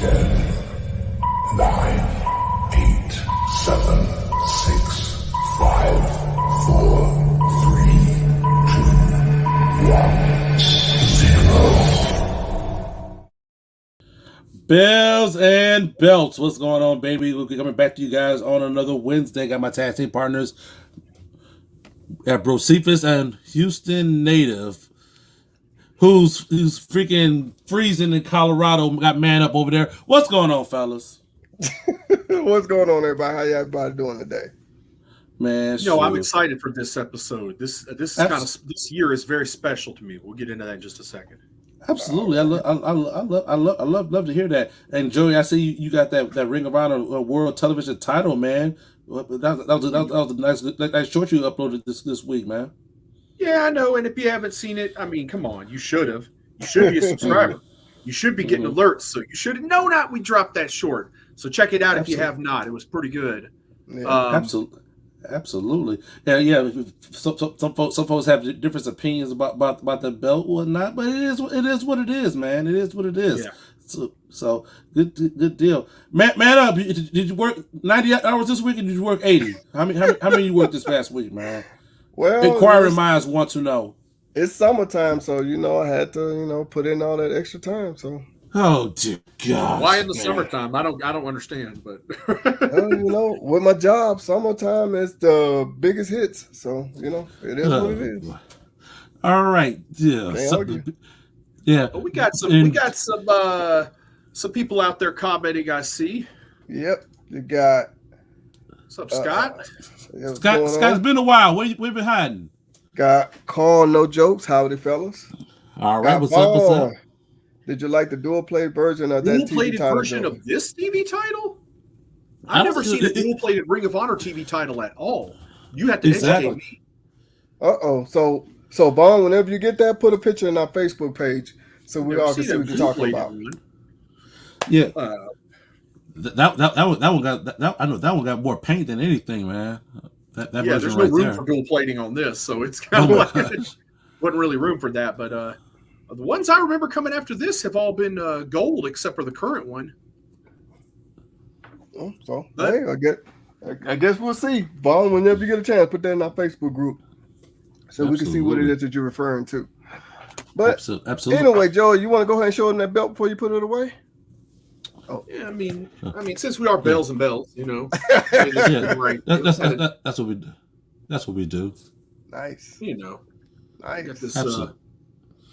10, 9, 8, 7, 6, 5, 4, 3, 2, 1, 0. Bells and belts. What's going on, baby? We'll be coming back to you guys on another Wednesday. Got my tag team partners at Brocephus and Houston Native, who's freaking freezing in Colorado. Got man up over there. What's going on, fellas? What's going on, everybody? How everybody doing today? Man, I'm excited for this episode. This year is very special to me. We'll get into that in just a second. Absolutely, I love to hear that. And Joey, I see you got that Ring of Honor World Television title, man. That was a nice short you uploaded this week, man. Yeah, I know. And if you haven't seen it, I mean, come on, you should have. You should be a subscriber. You should be getting alerts, so you should know we dropped that short. So check it out if you have not. It was pretty good. Yeah. Absolutely. Yeah. Some folks have different opinions about the belt or whatnot, but it is what it is, man. It is what it is. Yeah. So good deal. Man up. Did you work 90 hours this week, or did you work 80? How many you worked this past week, man? Well, inquiring minds want to know. It's summertime, so I had to put in all that extra time. So. Oh dear God! Why in the summertime? I don't understand, but with my job, summertime is the biggest hits. So it is what it is. All right, yeah. But we got some people out there commenting. I see. Yep, you got. What's up, Scott? Scott's been a while. Where you been hiding? Got Call No Jokes. Howdy, fellas. All right, what's up? Did you like the dual-play version of that dual-plated version of this TV title? I've never seen a dual-plated Ring of Honor TV title at all. You have to educate me. So Vaughn, whenever you get that, put a picture in our Facebook page so we all can see what you're talking about. Yeah. That one got I know that one got more paint than anything, man. That there's no room for dual plating on this, so it's kind of like wasn't really room for that, but the ones I remember coming after this have all been gold, except for the current one. I guess we'll see. Vaughn, whenever you get a chance, put that in our Facebook group so we can see what it is that you're referring to. But absolutely. Anyway, Joey, you want to go ahead and show them that belt before you put it away? Oh. Yeah, I mean, since we are bells and bells, right. That's what we do. That's what we do. Nice. I got this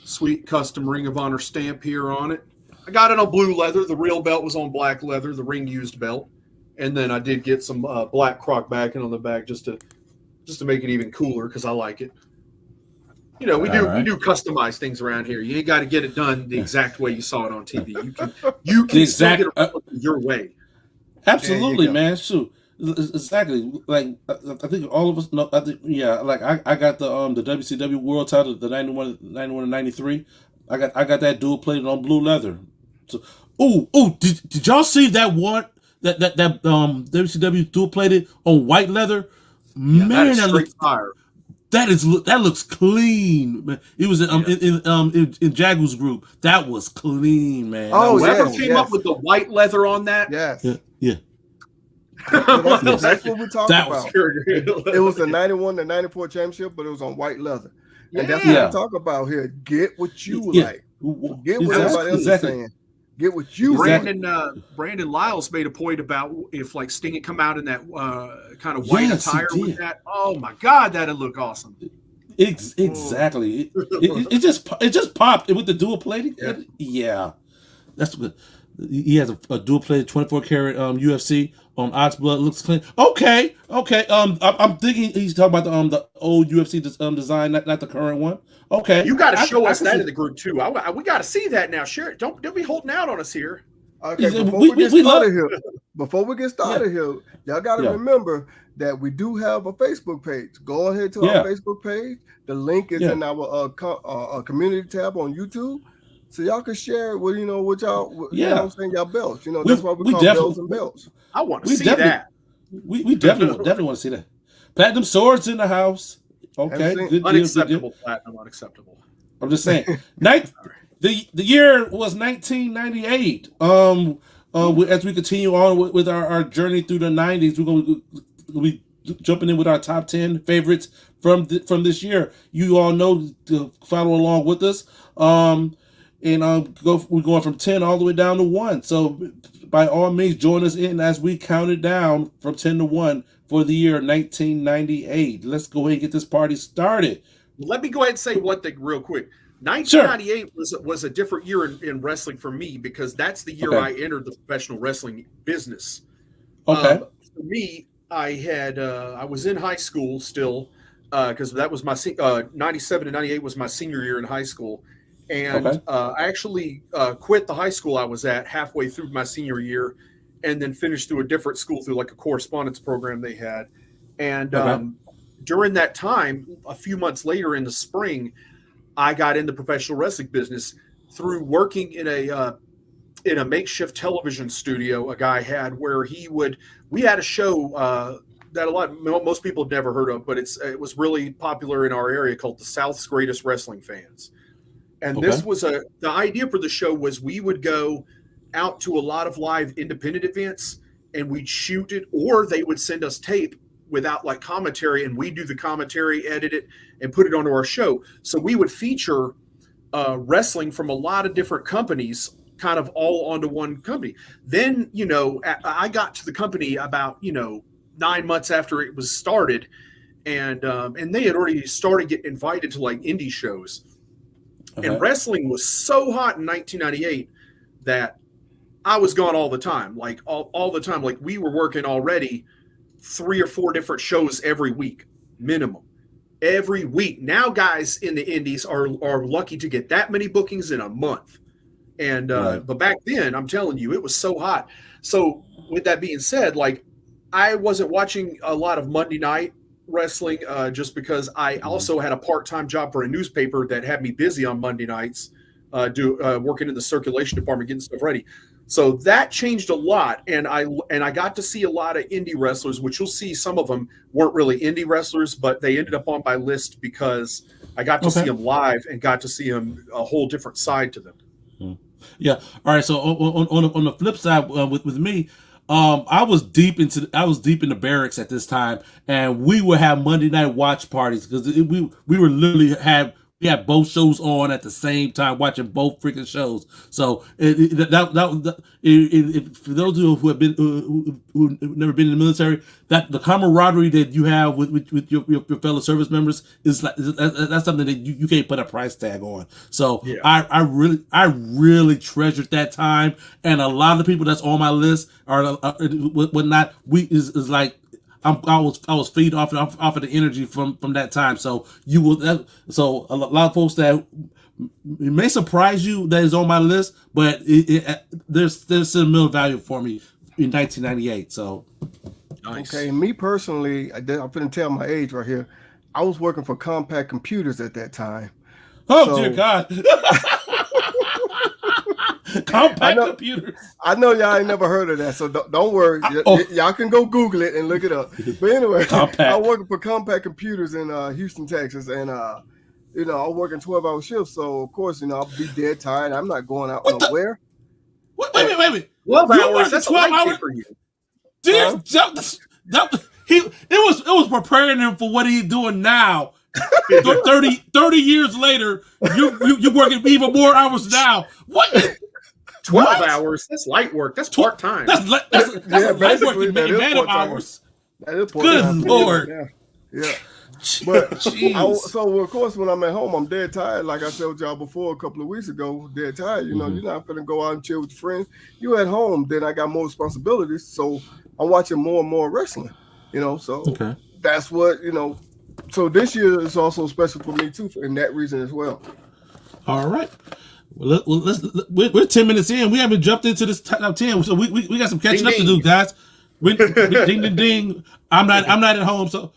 sweet custom Ring of Honor stamp here on it. I got it on blue leather. The real belt was on black leather, the ring used belt. And then I did get some black croc backing on the back just to make it even cooler because I like it. We do customize things around here. You ain't got to get it done the exact way you saw it on TV. You can still get it your way. Absolutely, man. Shoot. Exactly. Like I think all of us know. I think Like I got the WCW World Title, the 91 and 93. I got that dual plated on blue leather. So, did y'all see that one that WCW dual plated on white leather? Yeah, man, that looks fire. That looks clean, man. It was in Jaguar's group. That was clean, man. Whoever came up with the white leather on that? Yes. Yeah. That's what we're talking about. It was the 91 to 94 championship, but it was on white leather. And that's what we talk about here. Get what you like. Get what everybody else is saying. Get what you Brandon Lyles made a point about if like Sting had come out in that kind of white attire with that. Oh my God, that'd look awesome. Exactly. It just popped with the dual plating. Yeah. That's what he has a dual plated 24 karat UFC on Ox Blood. Looks clean. Okay. I'm thinking he's talking about the old UFC design, not the current one. Okay, you got to show us that in the group too. We got to see that now. Sure, don't be holding out on us here. Okay, before we get started here, y'all got to remember that we do have a Facebook page. Go ahead to our Facebook page. The link is in our community tab on YouTube, so y'all can share with what y'all y'all belts. That's why we call bells and belts. I want to see that. We definitely want to see that. Platinum Swords in the house. Okay, good unacceptable. Platinum, unacceptable. I'm just saying. The year was 1998. as we continue on with our journey through the 90s, we'll be jumping in with our top 10 favorites from this year. You all know to follow along with us. We're going from 10 all the way down to 1. So by all means, join us in as we count it down from 10 to 1 for the year 1998. Let's go ahead and get this party started. Let me go ahead and say one thing real quick. 1998 was a different year in wrestling for me, because that's the year I entered the professional wrestling business. Okay. For me, I was in high school still, because that was my 97 to 98 was my senior year in high school. And I actually quit the high school I was at halfway through my senior year, and then finished through a different school through like a correspondence program they had. And during that time, a few months later in the spring, I got in the professional wrestling business through working in a makeshift television studio a guy had, where we had a show that most people have never heard of, but it was really popular in our area, called the South's Greatest Wrestling Fans. And this was the idea for the show was we would go out to a lot of live independent events and we'd shoot it, or they would send us tape without like commentary, and we do the commentary, edit it, and put it onto our show. So we would feature wrestling from a lot of different companies, kind of all onto one company. Then, I got to the company about, 9 months after it was started, and they had already started getting invited to like indie shows. And wrestling was so hot in 1998 that I was gone all the time, like all the time. Like we were working already 3 or 4 different shows every week, minimum. Every week. Now guys in the indies are lucky to get that many bookings in a month. And but back then, I'm telling you, it was so hot. So with that being said, like I wasn't watching a lot of Monday night wrestling just because I also had a part-time job for a newspaper that had me busy on Monday nights, working in the circulation department, getting stuff ready. So that changed a lot, and I got to see a lot of indie wrestlers, which you'll see some of them weren't really indie wrestlers, but they ended up on my list because I got to see them live and got to see them a whole different side to them. Yeah. All right. So on the flip side, with me, I was deep in the barracks at this time, and we would have Monday night watch parties because we were literally we had both shows on at the same time, watching both freaking shows. So for those of you who have been who've never been in the military, that the camaraderie that you have with your fellow service members is that's something that you can't put a price tag on. So yeah. I really treasured that time, and a lot of the people that's on my list are whatnot. Is like. I was feeding off of the energy from that time. So so a lot of folks that it may surprise you that is on my list, but there's sentimental value for me in 1998. So nice. Okay, me personally, I'm gonna tell my age right here. I was working for Compact Computers at that time. Oh dear God. Compact computers. I know y'all ain't never heard of that, so don't worry. Y'all can go Google it and look it up. But anyway, I was working for Compact Computers in Houston, Texas, and I was working 12-hour shifts. So of course, I'll be dead tired. I'm not going out nowhere. Wait a minute. 12 hours. That's 12 hours for you. Dude, it was preparing him for what he's doing now. 30 years later, you're working even more hours now. What? 12 hours? That's light work. That's part time. That's light work. Man of hours. Good Lord. Yeah. But so of course, when I'm at home, I'm dead tired. Like I told y'all before a couple of weeks ago, dead tired. You're not gonna go out and chill with your friends. You at home, then I got more responsibilities. So I'm watching more and more wrestling. So that's what So this year is also special for me too, in that reason as well. All right. Well, we're 10 minutes in. We haven't jumped into this top 10, so we got some catching up to do, guys. Ding ding ding. I'm not at home, so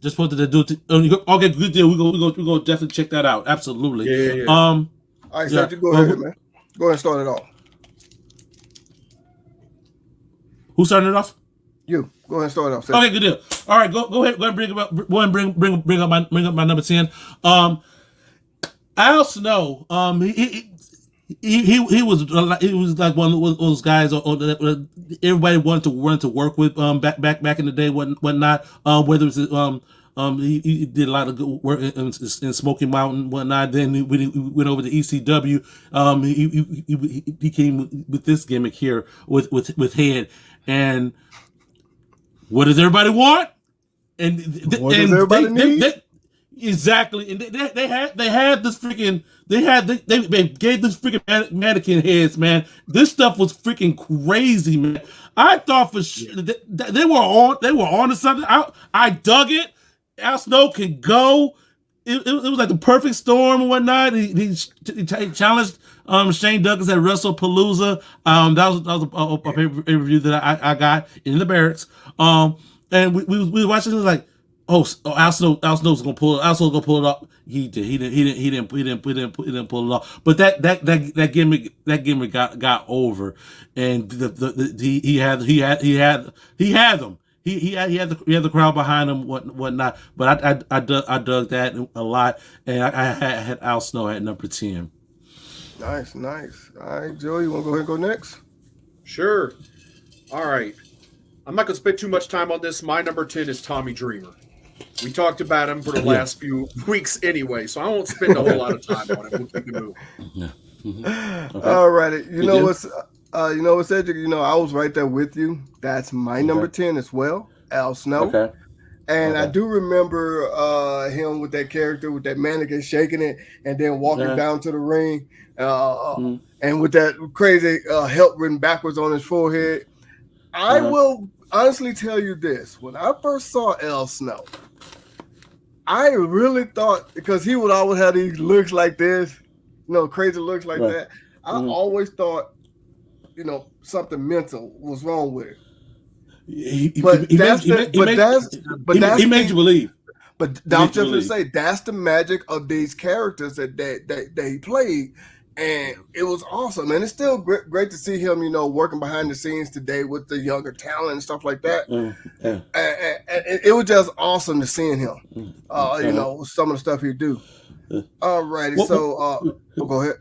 just wanted to do it. Okay, good deal. We go definitely check that out. Absolutely. Yeah. All right, so you go ahead, man. Go ahead and start it off. Who's starting it off? You go ahead and start it off. Okay, good deal. All right, go ahead. Go and bring up my number 10. Al Snow. he was like one of those guys that everybody wanted to work with back in the day, whatnot. Whether it's he did a lot of good work in Smoky Mountain, whatnot. Then when he went over to ECW, he came with this gimmick here with Head. And what does everybody want? And what does everybody need? Exactly, and they had this freaking they gave this freaking mannequin heads, man. This stuff was freaking crazy, man. I thought for sure they were on to something. I dug it. Al Snow can go. It was like the perfect storm and whatnot. He challenged Shane Douglas at WrestlePalooza. That was a pay-per-view that I got in the barracks. And we were watching. It was like, Al Snow's gonna pull it. Al Snow's gonna pull it up. He didn't pull it off. But that gimmick got over, and he had them. He had the crowd behind him, whatnot. But I dug that a lot, and I had Al Snow at number 10. Nice. All right, Joe, you want to go ahead and go next? Sure. All right. I'm not going to spend too much time on this. My number 10 is Tommy Dreamer. We talked about him for the last few weeks anyway, so I won't spend a whole lot of time on it. We'll keep it moving. Yeah. Mm-hmm. Okay. All righty. You know what's Cedric? I was right there with you. That's my number 10 as well, Al Snow. Okay. And I do remember him with that character, with that mannequin shaking it and then walking down to the ring, and with that crazy help written backwards on his forehead. I will honestly tell you this. When I first saw Al Snow, I really thought, because he would always have these looks like this, crazy looks like that. I always thought, something mental was wrong with it. He made you believe. But I was just going to say, that's the magic of these characters that he played. And it was awesome. And it's still great to see him, working behind the scenes today with the younger talent and stuff like that. And it was just awesome to see him, some of the stuff he do. All righty. Go ahead.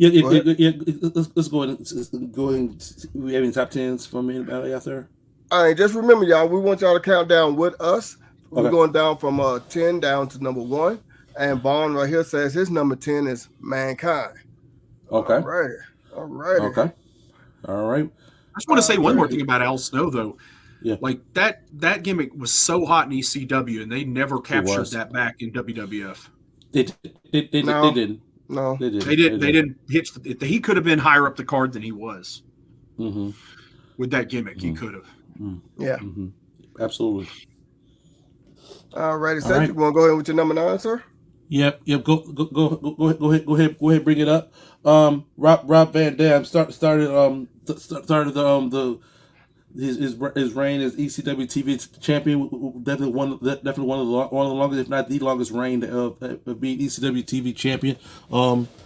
Let's go ahead. We have any top 10s for me out there? All right, just remember, y'all, we want y'all to count down with us. We're going down from 10 down to number 1. And Vaughn right here says his number 10 is Mankind. Okay. All right. Okay. All right. I just want to say one more thing about Al Snow, though. Yeah. Like that gimmick was so hot in ECW, and they never captured that back in WWF. They didn't. No, they didn't. They didn't hitch. He could have been higher up the card than he was. Mm-hmm. With that gimmick, he could have. Mm-hmm. Yeah. Mm-hmm. Absolutely. All righty, Cedric, you want to go ahead with your number 9, sir? Yep. Go ahead. Bring it up. Rob Van Dam started his reign as ECW TV champion. Definitely one of the longest, if not the longest reign of being ECW TV champion.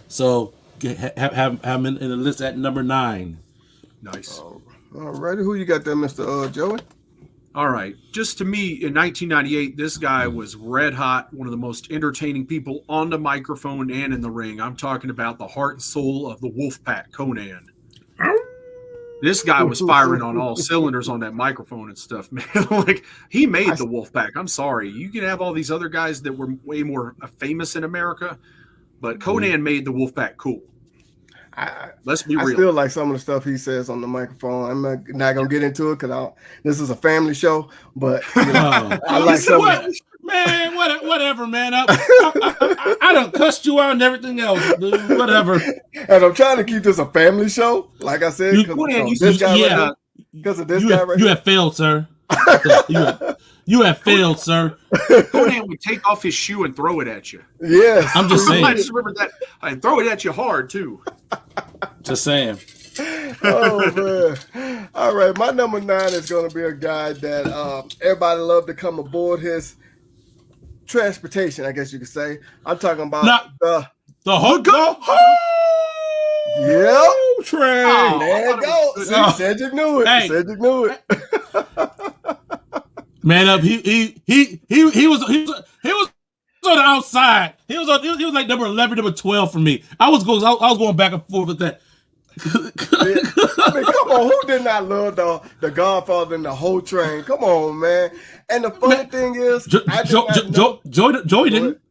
So have him in the list at number 9. Nice. All righty, who you got there, Mr. Joey? All right. Just to me, in 1998, this guy was red hot, one of the most entertaining people on the microphone and in the ring. I'm talking about the heart and soul of the Wolfpack, Conan. This guy was firing on all cylinders on that microphone and stuff, man. Like, he made the Wolfpack. I'm sorry. You can have all these other guys that were way more famous in America, but Conan made the Wolfpack cool. Let's be real. I feel like some of the stuff he says on the microphone. I'm not gonna get into it because this is a family show. But I like some. Man, whatever, man. I done cussed you out and everything else, dude. Whatever. And I'm trying to keep this a family show, like I said, because of this guy right here. You have failed, sir. You have failed, sir. Conan would take off his shoe and throw it at you. Yes. I'm just saying. I just remember that. And throw it at you hard, too. Just saying. Oh, man. All right. My number 9 is going to be a guy that everybody loved to come aboard his transportation, I guess you could say. I'm talking about the hookup. Yep. Train. Oh, there you go. See, Cedric knew it. Hey. Cedric knew it. Man up, he was a on the outside. He was like number 11, number 12 for me. I was going back and forth with that. I mean, come on, who did not love the Godfather and the whole train? Come on, man. And the funny thing is, Joey didn't.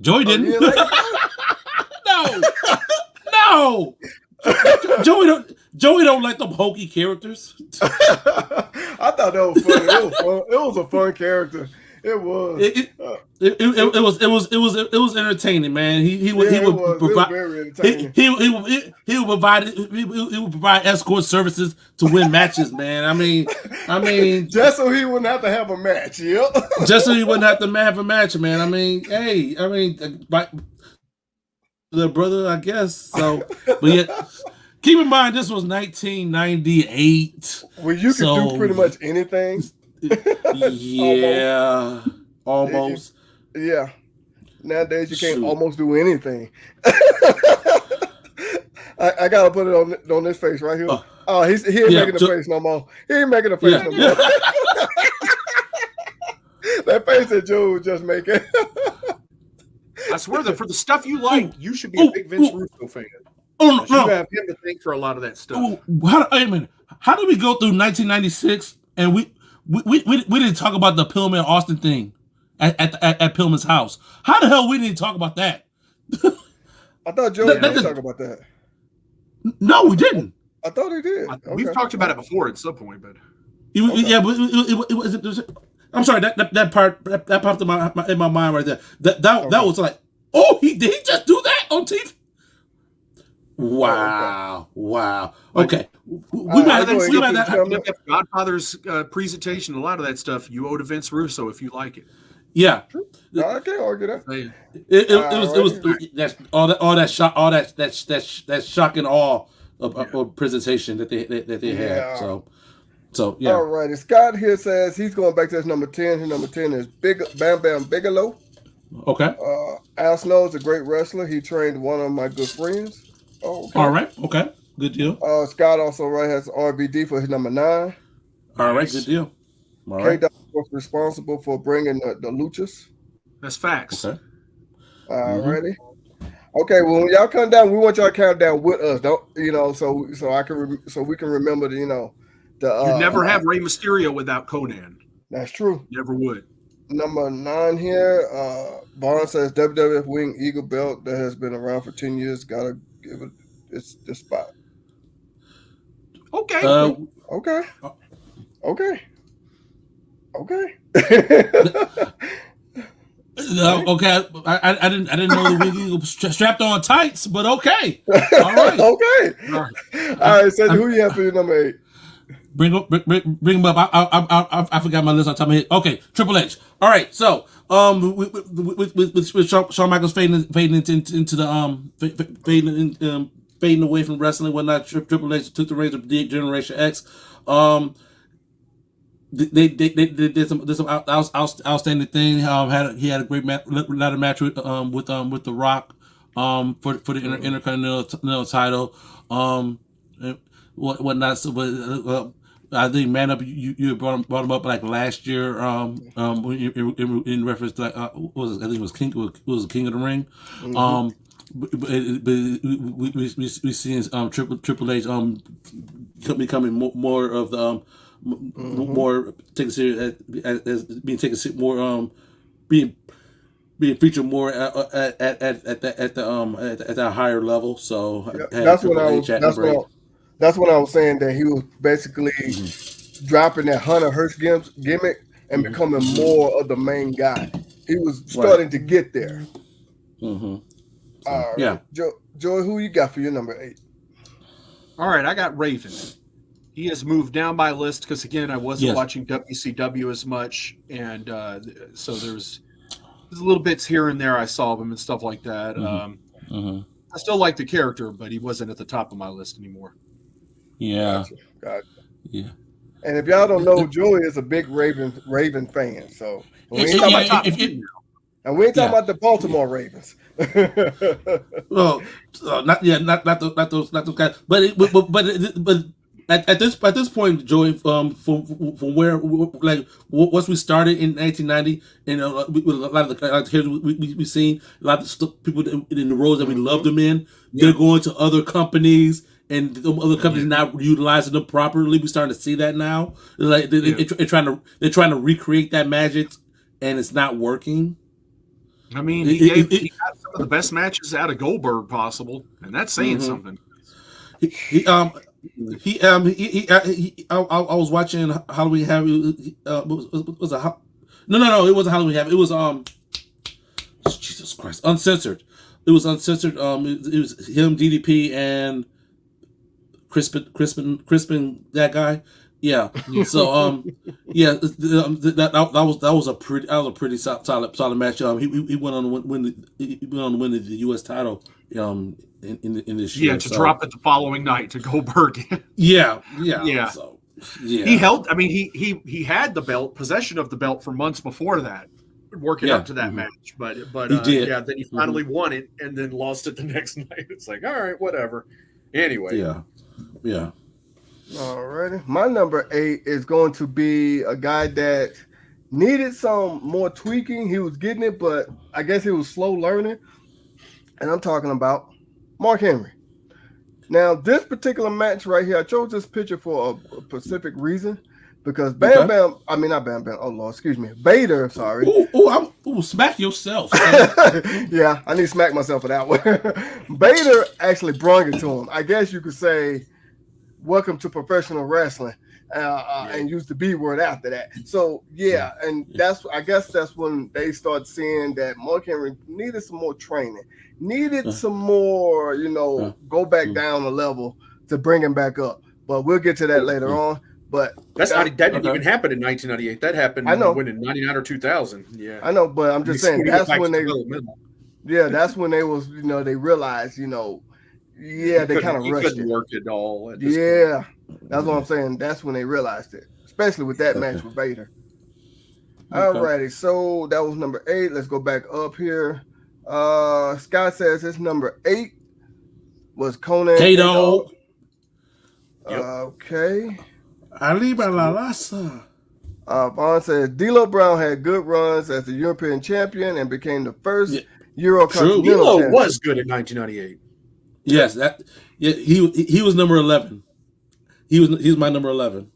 Joey didn't. No. Joey don't like them hokey characters. I thought that was funny. It was a fun character. It was. It was entertaining, man. He would provide escort services to win matches, man. I mean, just so he wouldn't have to have a match. Yep. Just so he wouldn't have to have a match, man. I mean, the brother, I guess. So, but yeah. Keep in mind, this was 1998. Well, you can do pretty much anything. Yeah, almost. Yeah. Nowadays, you can't almost do anything. I gotta put it on this face right here. He ain't making the face no more. He ain't making the face no more. That face that Joe was just making. I swear that for the stuff you like, you should be a big Vince Russo fan. Oh no! You have him to thank for a lot of that stuff. How did we go through 1996 and we didn't talk about the Pillman Austin thing at Pillman's house? How the hell we didn't talk about that? I thought Joe did talk about that. No, we didn't. I thought he did. We've talked about it before at some point, but it wasn't. I'm sorry, that part that popped in my mind right there. That was like, oh, did he just do that on TV? Wow. Okay. We got that Godfather's presentation, a lot of that stuff you owe to Vince Russo if you like it. Yeah. No, I can't argue that. It was that shock and awe of presentation that they had. So yeah. All right. Scott here says he's going back to his number 10. His number 10 is Bam Bam Bigelow. Okay. Al Snow is a great wrestler. He trained one of my good friends. Oh, okay. All right. Okay. Good deal. Scott also has RVD for his number 9. All right. Good deal. All right. K-Dot was responsible for bringing the Luchas. That's facts. Okay. Alrighty. Okay. Well, when y'all come down, we want y'all to count down with us. Don't so we can remember the you never have Rey Mysterio without Conan. That's true. Never would. Number 9 here. Barnes says WWF Wing Eagle belt that has been around for 10 years. Gotta give it its spot. Okay. Okay. No, okay. I didn't know the Wing Eagle strapped on tights, but okay. All right. Okay. All right. So who you have for your number 8? Bring him up. I forgot my list on top of my head. Okay, Triple H. All right, so with Shawn Michaels fading into the fading away from wrestling and whatnot, Triple H took the reins of Generation X. They did some outstanding thing. He had a great ladder match with The Rock for the Intercontinental title. Whatnot. So, I think Man Up, you brought him up like last year. In reference to I think it was King of the Ring. We seeing Triple H becoming more of the more taken serious as being taken more being featured more at that higher level. So that's when I was saying that he was basically dropping that Hunter Hearst gimmick and becoming more of the main guy. He was starting to get there. Yeah. Joey, who you got for your number 8? All right, I got Raven. He has moved down my list because, again, I wasn't watching WCW as much. And so there's little bits here and there I saw of him and stuff like that. I still like the character, but he wasn't at the top of my list anymore. Yeah. Gotcha. Yeah. And if y'all don't know, Joey is a big Raven fan. So we ain't talking about the Baltimore Ravens. Well, not those guys. But at this point, Joey, from where like once we started in 1990, and a lot of the characters we seen, a lot of people in the roles that we loved them in, they're going to other companies, and the other companies not utilizing them properly. We're starting to see that now. Like they're trying to recreate that magic, and it's not working. I mean, he got some of the best matches out of Goldberg possible, and that's saying something. I was watching Halloween Havoc. Was it? No, it wasn't Halloween Havoc. It was Jesus Christ, Uncensored. It was Uncensored. It was him, DDP, and Crispin, that guy. Yeah. So that was a pretty solid match. He went on to win the U.S. title in this year. Yeah, to drop it the following night to Goldberg. Yeah. So, he held. I mean, he had the belt, possession of the belt for months before that, working up to that match. But he did. Then he finally won it and then lost it the next night. It's like, all right, whatever. Anyway. Yeah. Alrighty. My number 8 is going to be a guy that needed some more tweaking. He was getting it, but I guess he was slow learning. And I'm talking about Mark Henry. Now, this particular match right here, I chose this picture for a specific reason. Because Vader, sorry. Ooh, smack yourself. Yeah, I need to smack myself for that one. Vader actually brought it to him. I guess you could say, welcome to professional wrestling, and use the B word after that. So and I guess that's when they start seeing that Mark Henry needed some more training, needed some more, go back down a level to bring him back up. But we'll get to that later on. But that didn't even happen in 1998. That happened in 99 or 2000. Yeah, I know, but I'm just saying that's when they was, they realized, they kind of rushed it. Work it all. That's what I'm saying. That's when they realized it, especially with that match with Vader. Alrighty, so that was number 8. Let's go back up here. Scott says his number 8 was Conan Kato. Okay. Ali Balalasa. Vaughn says D'Lo Brown had good runs as the European champion and became the first Eurocontinental champion. D'Lo was good in 1998. Yes, he was number 11. He was my number 11.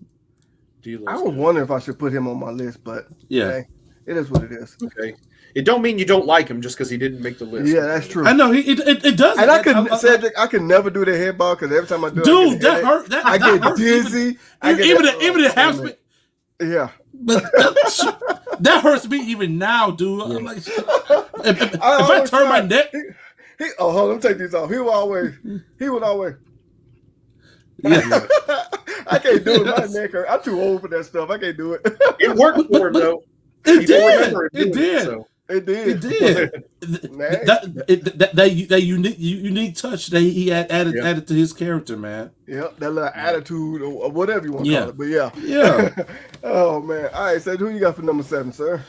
I was wondering if I should put him on my list, but it is what it is. Okay. It don't mean you don't like him just because he didn't make the list. Yeah, that's true. I know it does. And I can never do the head ball because every time I do it, that hurt. I get dizzy. Even it has me. Yeah, but that hurts me even now, dude. Yeah. I'm like, if I turn my neck. Hold on, let me take these off. He would always. Yeah. I can't do it. My neck hurt. I'm too old for that stuff. I can't do it. It worked for him though. It did. It did. That unique touch that he had added to his character, man. Yep, that little attitude or whatever you want to call it. But yeah. Oh man. All right, so who you got for number 7, sir?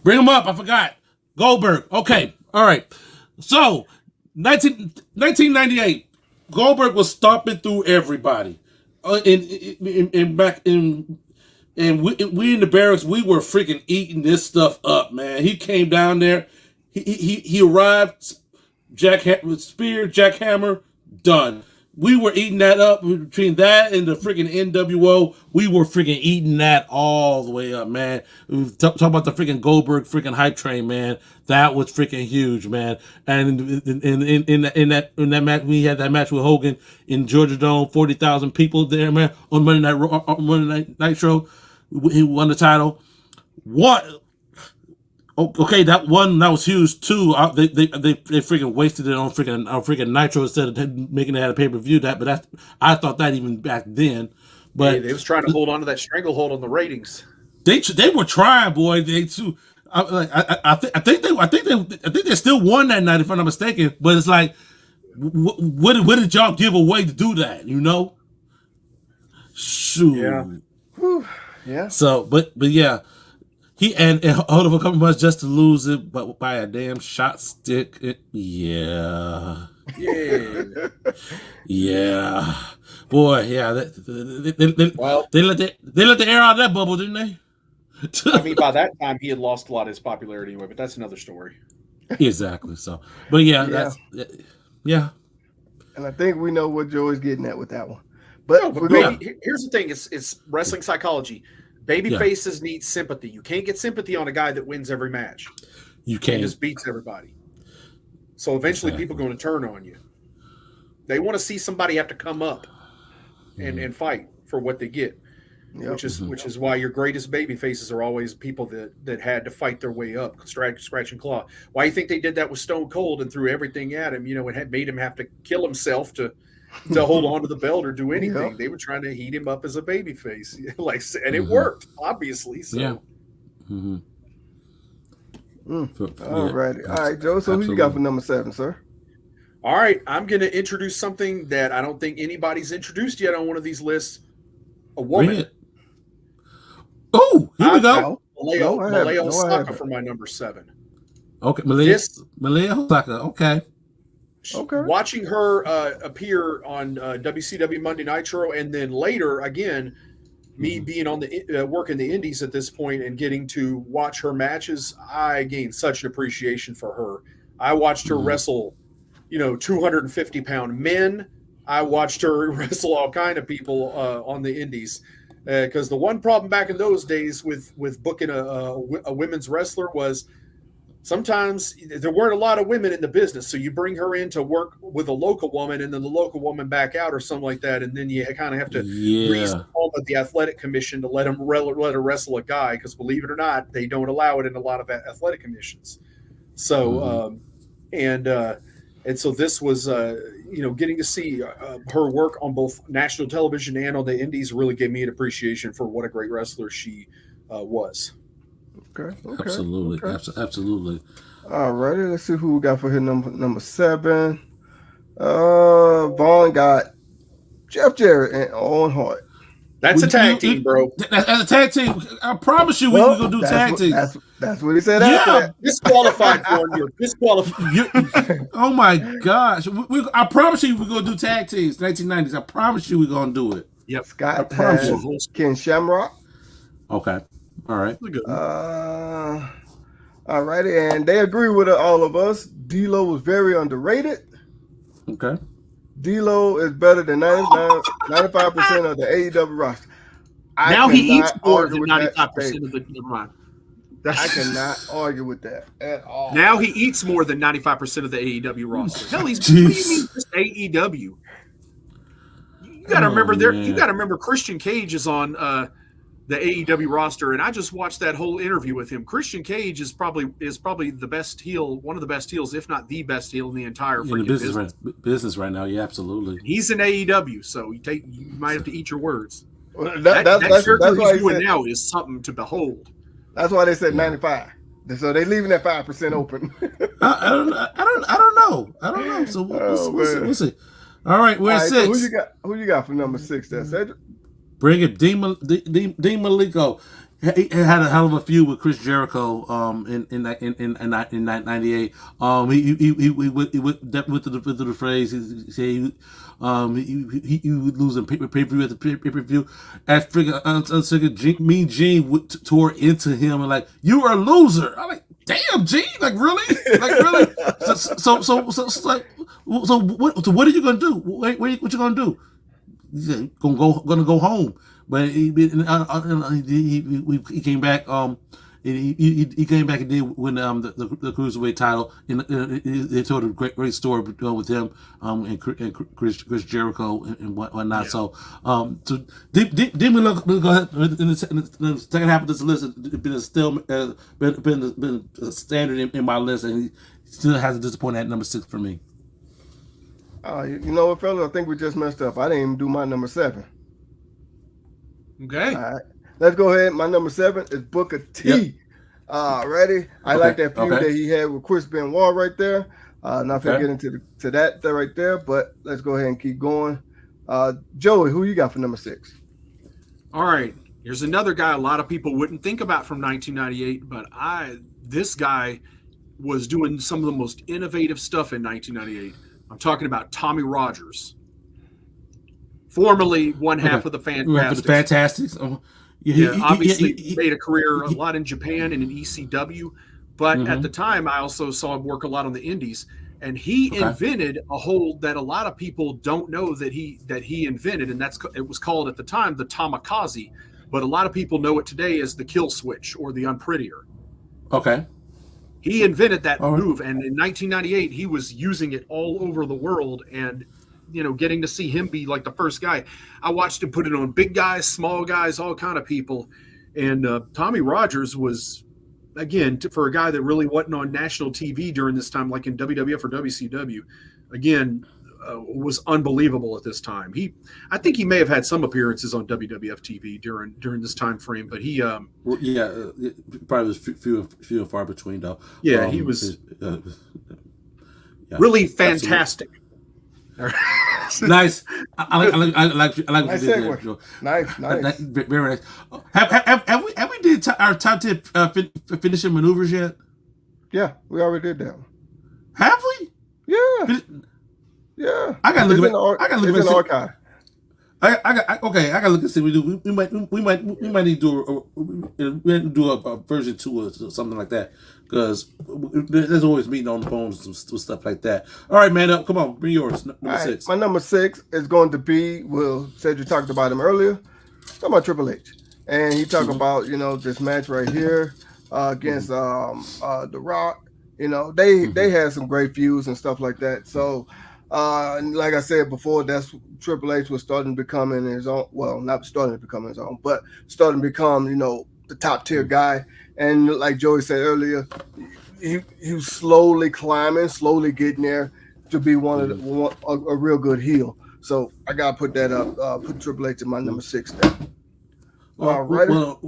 Bring him up. I forgot. Goldberg. Okay. All right. So 1998, Goldberg was stomping through everybody. And we in the barracks, we were freaking eating this stuff up, man. He came down there. He arrived, spear, jackhammer, done. We were eating that up. Between that and the freaking NWO, we were freaking eating that all the way up, man. Talk about the freaking Goldberg freaking hype train, man. That was freaking huge, man. And in that match, we had that match with Hogan in Georgia Dome, 40,000 people there, man. On Monday Night Nitro. He won the title. What? Okay, that was huge too. They freaking wasted it on freaking Nitro instead of making it at a pay-per-view. But I thought that even back then. But they was trying to hold on to that stranglehold on the ratings. They were trying, boy. They too. I think they still won that night if I'm not mistaken. But it's like, what did y'all give away to do that? Shoot. Yeah. Whew. Yeah. So, but yeah, he and hold of a couple months just to lose it, but by a damn shot stick. Yeah. Yeah, boy, yeah. They let the air out of that bubble, didn't they? I mean, by that time, he had lost a lot of his popularity anyway, but that's another story. Exactly. So, but yeah. And I think we know what Joey's getting at with that one. But, here's the thing: it's wrestling psychology. Baby faces need sympathy. You can't get sympathy on a guy that wins every match. You can't. He just beats everybody. So eventually, people are going to turn on you. They want to see somebody have to come up and fight for what they get. Yep. Which is why your greatest baby faces are always people that had to fight their way up, scratch and claw. Why do you think they did that with Stone Cold and threw everything at him? It had made him have to kill himself to hold on to the belt or do anything. They were trying to heat him up as a baby face, and it worked, obviously. So. Yeah. All right, Joe. So who you got for number 7, sir? All right, I'm going to introduce something that I don't think anybody's introduced yet on one of these lists. A woman. Oh, here we go. Malaya Osaka for my number 7. Okay, Malaya Osaka. Okay. Watching her appear on WCW Monday Nitro, and then later again, me being on the working the Indies at this point and getting to watch her matches, I gained such an appreciation for her. I watched her wrestle, 250-pound men. I watched her wrestle all kind of people on the Indies. Because the one problem back in those days with booking a women's wrestler was sometimes there weren't a lot of women in the business. So you bring her in to work with a local woman and then the local woman back out or something like that. And then you kind of have to grease the palm of the athletic commission to let her wrestle a guy. Because believe it or not, they don't allow it in a lot of athletic commissions. So, and so this was, getting to see her work on both national television and on the Indies really gave me an appreciation for what a great wrestler she was. Okay. Absolutely. Absolutely. All righty. Let's see who we got for here. Number 7. Vaughn got Jeff Jarrett and Owen Hart. That's a tag team, bro. That's a tag team. I promise you, we're gonna do tag team. That's what he said. Yeah, disqualified for you. Disqualified. Oh my gosh! I promise you, we're gonna do tag teams. 1990s. I promise you, we're gonna do it. Yep. Scott has Ken Shamrock. Okay. All right. All righty, and they agree with all of us. D'Lo was very underrated. Okay. D'Lo is better than 95% of the AEW roster. Now he eats more than 95% of the roster. I cannot argue with that at all. Now he eats more than 95% of the AEW roster. Hell, he's what do you mean just AEW? You got to remember You got to remember Christian Cage is on the AEW roster, and I just watched that whole interview with him. Christian Cage is probably the best heel, one of the best heels, if not the best heel in the entire business right now. Yeah, absolutely. He's in AEW, so you might have to eat your words. Well, that's what he's doing now is something to behold. That's why they said 95. So they leaving that 5% open. I don't know. So we'll see. All right, we're at 6. So who you got for number 6 there, Cedric? Bring it, Dean Malenko. He had a hell of a feud with Chris Jericho in 98. He went to the phrase. He said he was losing pay-per-view at the pay-per-view. As Mean Gene tore into him and like, you are a loser. I'm like, damn, Gene, like really? So what are you gonna do? What you gonna do? He said, gonna go home. But he came back. He came back and did win the cruiserweight title. And they told a great story with him and Chris Jericho and whatnot. Yeah. So Demon go ahead in the second half of this list. It's been a standard in my list, and he still hasn't disappointed at number 6 for me. You know what, fellas? I think we just messed up. I didn't even do my number 7. Okay. All right. Let's go ahead. My number 7 is Booker T. Yep. Ready? I like that feud that he had with Chris Benoit right there. Not going to get into that right there, but let's go ahead and keep going. Joey, who you got for number 6? All right. Here's another guy a lot of people wouldn't think about from 1998, but this guy was doing some of the most innovative stuff in 1998. I'm talking about Tommy Rogers, formerly one half of the Fantastics. Fantastics. Obviously he made a career a lot in Japan and in ECW, but at the time I also saw him work a lot on the indies, and he invented a hold that a lot of people don't know that he invented, and it was called at the time the Tamikaze, but a lot of people know it today as the kill switch or the unprettier. Okay. He invented that move, and in 1998 he was using it all over the world, and getting to see him be like the first guy. I watched him put it on big guys, small guys, all kind of people. And Tommy Rogers was, again, for a guy that really wasn't on national TV during this time, like in WWF or WCW, again, was unbelievable at this time. I think he may have had some appearances on WWF TV during this time frame, but he probably was few and far between though. Yeah, he was really fantastic. Nice. I like what nice you did there, Joe. Nice. Very nice. Have we did our top 10 finishing maneuvers yet? Yeah, we already did that one. Have we? Yeah. Yeah. I gotta look at the archive. I gotta look and see. We might need to do a version 2 or something like that, because there's always meeting on the phones and stuff like that. All right, man, come on, bring yours. Number 6. My number 6 is going to be, Cedric talked about him earlier. Talking about Triple H, and he talked about this match right here against The Rock. They had some great feuds and stuff like that. So. And like I said before, that's Triple H was starting to become in his own. Well, not starting to become his own, but starting to become, the top tier guy. And like Joey said earlier, he was slowly climbing, slowly getting there to be a real good heel. So I gotta put that up. Put Triple H in my number 6 there. All right. Well,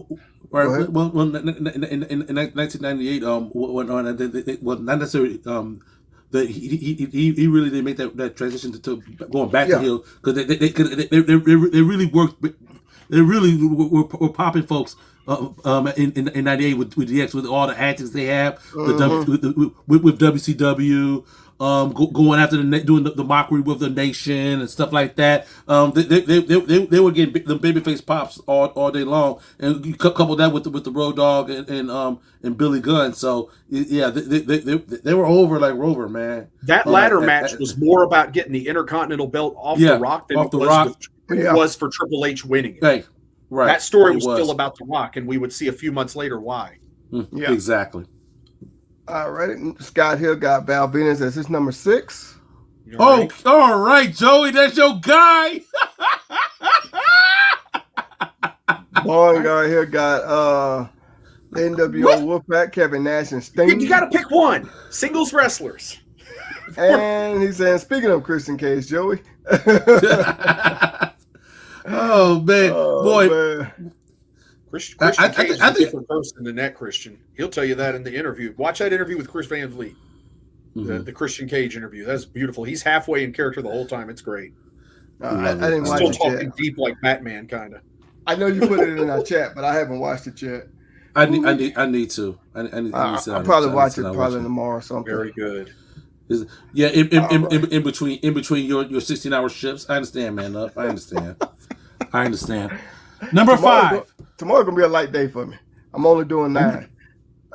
in 1998, not necessarily. He really did make that transition to going back to heel, because they really worked. They really were popping folks in '98 with DX, with all the antics they have with WCW. Going after doing the mockery with the nation and stuff like that. They were getting the babyface pops all day long, and you couple that with the Road Dogg and Billy Gunn. So yeah, they were over like Rover, man. That ladder match was more about getting the Intercontinental belt off the Rock than it was for Triple H winning it. Hey, right. That story was still about the Rock, and we would see a few months later why. Yeah, exactly. All right, Scott Hill got Val Venis as his number 6. All right, Joey, that's your guy. Boy, guy here got NWO Wolfpack, Kevin Nash, and Sting. You got to pick one. Singles wrestlers. And he's saying, speaking of Christian Cage, Joey. Oh man, man. Christian Cage is a different person than that, Christian. He'll tell you that in the interview. Watch that interview with Chris Van Vliet. The Christian Cage interview. That's beautiful. He's halfway in character the whole time. It's great. I didn't watch still it talking yet. deep like Batman, kind of. I know you put it in our chat, but I haven't watched it yet. I need to. I'll probably watch it tomorrow or something. Very good. Yeah, in between your 16-hour shifts. I understand, man. I understand. Number 5. Tomorrow's gonna be a light day for me. I'm only doing 9.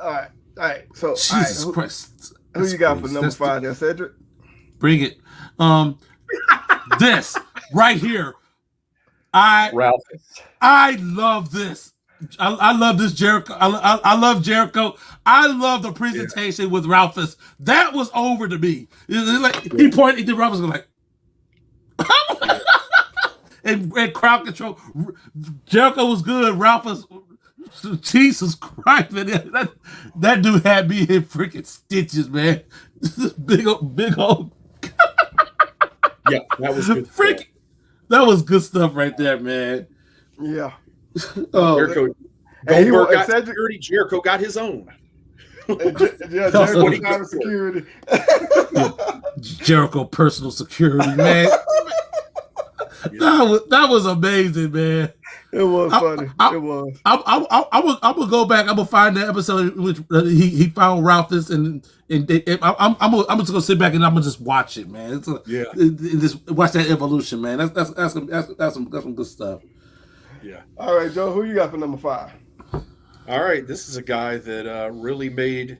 All right. So Jesus Christ. Who you got for number 5 there, Cedric? Bring it. This right here. Ralph. I love this. I love this Jericho. I love Jericho. I love the presentation with Ralphus. That was over to me. He pointed to Ralphus like, and crowd control. Jericho was good. Ralphus, Jesus Christ, man, that dude had me in freaking stitches, man. big old. Yeah, that was good. That was good stuff right there, man. Yeah. Jericho. Goldberg got security. Jericho got his own. Jericho got security. Jericho personal security, man. That was amazing, man. It was funny. It was. I will go back. I will find that episode in which he found Ralphus, and I'm just gonna sit back and I'm gonna just watch it, man. Just watch that evolution, man. That's some good stuff. Yeah. All right, Joe. Who you got for number 5? All right, this is a guy that really made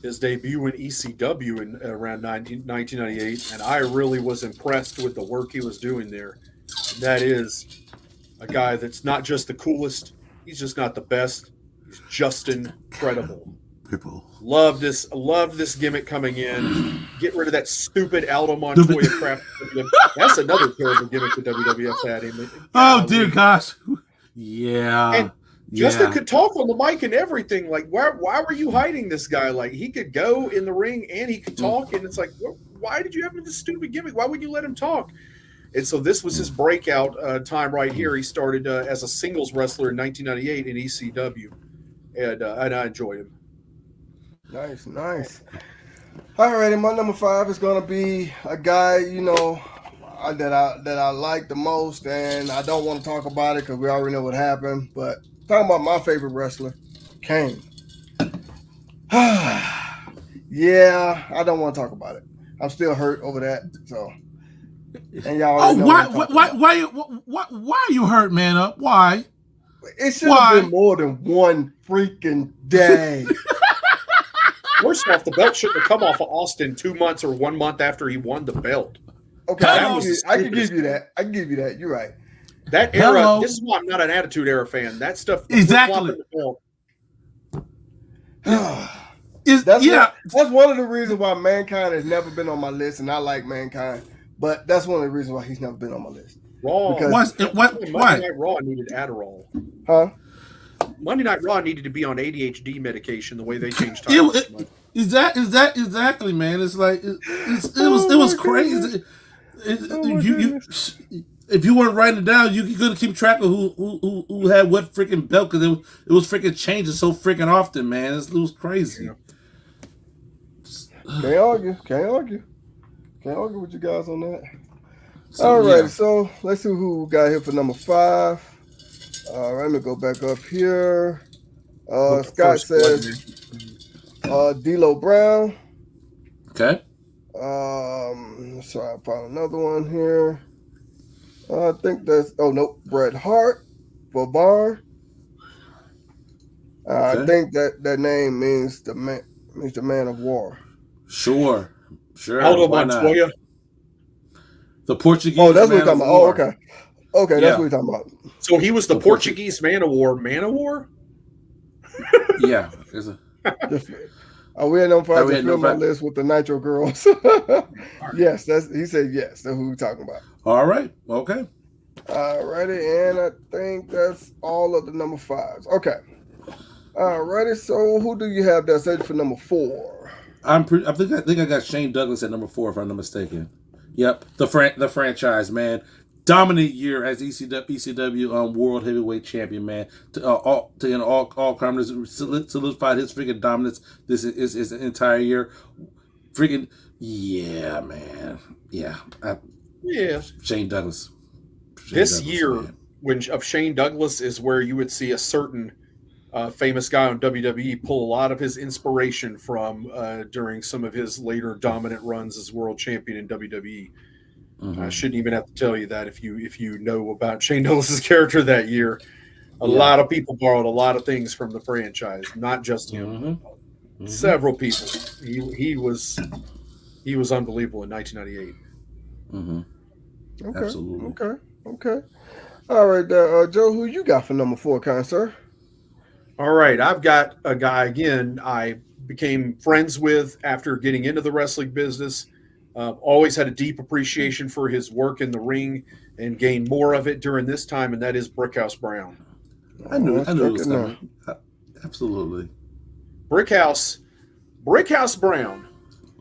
his debut in ECW in around 1998, and I really was impressed with the work he was doing there. And that is a guy that's not just the coolest, he's just not the best. He's just incredible. People love this gimmick coming in. Get rid of that stupid Aldo Montoya crap. That's another terrible gimmick the WWF had him. Oh dear gosh. Yeah. And Justin could talk on the mic and everything. Like, why were you hiding this guy? Like, he could go in the ring and he could talk, and it's like, why did you have this stupid gimmick? Why wouldn't you let him talk? And so this was his breakout time right here. He started as a singles wrestler in 1998 in ECW, and I enjoyed him. Nice. All right, and my number 5 is gonna be a guy, that I like the most, and I don't want to talk about it because we already know what happened. But talking about my favorite wrestler, Kane. Yeah, I don't want to talk about it. I'm still hurt over that. So, and y'all already know why are you hurt, man? Why? It should have been more than one freaking day. First off, the belt shouldn't have come off of Austin 2 months or 1 month after he won the belt. Okay, I can give you that. You're right. That era, this is why I'm not an Attitude Era fan. That stuff. Exactly. That's one of the reasons why Mankind has never been on my list, and I like Mankind. But that's one of the reasons why he's never been on my list. Wrong. Monday Night Raw needed Adderall. Huh? Monday Night Raw needed to be on ADHD medication the way they changed titles. Exactly, man. It's like it was crazy. If you weren't writing it down, you couldn't keep track of who had what freaking belt because it was freaking changing so freaking often, man. It was crazy. Can't argue with you guys on that. All right, so let's see who got here for number 5. All right, let me go back up here. Scott says D'Lo Brown. Okay. So I found another one here. I think that's Bret Hart for Barn. I think that name means the man of war. Sure. Aldo Montoya. The Portuguese. Oh, that's what we're talking about. Oh, okay. Okay, that's what we're talking about. So he was the Portuguese man of war. Man of war? Yeah. We had no problem to fill my list with the Nitro Girls. Yes, he said yes. That's who we're talking about. All right. Okay. All righty, and I think that's all of the number 5s. Okay. All righty. So who do you have that's set for number 4? I think I got Shane Douglas at number 4 if I'm not mistaken. Yep, the franchise, man. Dominant year as ECW World Heavyweight Champion, man. All criminals solidified his freaking dominance this is his entire year. Freaking yeah, man. Yeah. Shane Douglas. This year of Shane Douglas is where you would see a certain famous guy on WWE pull a lot of his inspiration from during some of his later dominant runs as world champion in WWE. I shouldn't even have to tell you that if you know about Shane Douglas's character that year. A lot of people borrowed a lot of things from the franchise, not just him. Several people. He was unbelievable in 1998. Okay. Absolutely. Okay. All right, Joe, who you got for number 4, kind sir? All right, I've got a guy again I became friends with after getting into the wrestling business. Always had a deep appreciation for his work in the ring and gained more of it during this time, and that is Brickhouse Brown. I knew it was coming. Absolutely. Brickhouse Brown.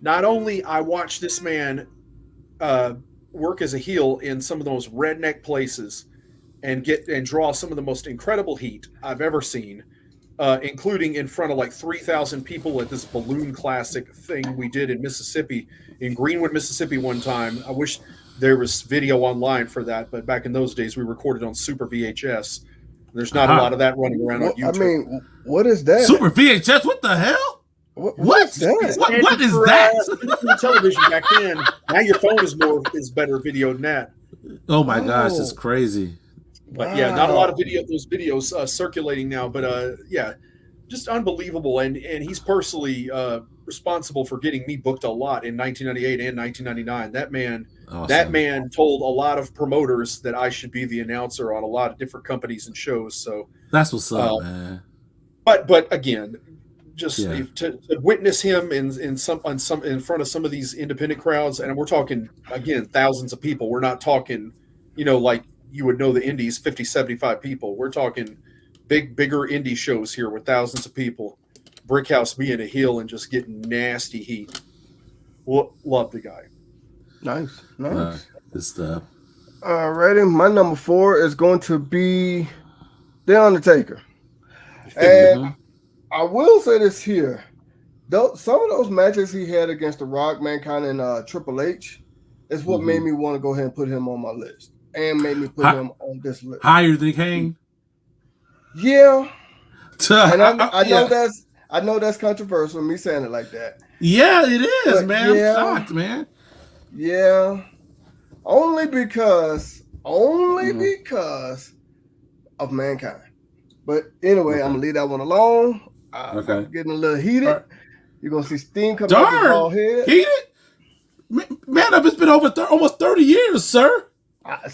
Not only I watched this man work as a heel in some of those redneck places and draw some of the most incredible heat I've ever seen, including in front of like 3,000 people at this balloon classic thing we did in Mississippi, in Greenwood, Mississippi one time. I wish there was video online for that, but back in those days we recorded on Super VHS. There's not a lot of that running around on YouTube. I mean, what is that? Super VHS? What the hell? What is that? What is that? Television back then. Now your phone is better video than that. Oh my gosh, it's crazy. But yeah, not a lot of those videos circulating now. But yeah, just unbelievable. And he's personally responsible for getting me booked a lot in 1998 and 1999. That man. Awesome. That man told a lot of promoters that I should be the announcer on a lot of different companies and shows. So that's what's up, man. But again, just to witness him in front of some of these independent crowds, and we're talking again thousands of people. We're not talking, like you would know the indies, 50, 75 people. We're talking bigger indie shows here with thousands of people. Brickhouse being a heel and just getting nasty heat. Well, love the guy. Nice. Good stuff. Alrighty, my number 4 is going to be The Undertaker. And I will say this here. Some of those matches he had against The Rock, Mankind, and Triple H is what made me want to go ahead and put him on my list. And made me put him on this list. Higher than Kane? Yeah. And I know that's controversial, me saying it like that. Yeah, it is, man. I'm shocked, man. Yeah, only because of Mankind. But anyway, I'm gonna leave that one alone. I'm getting a little heated. You're gonna see steam coming out of the bald head. Heated? Man up, it's been over almost 30 years, sir.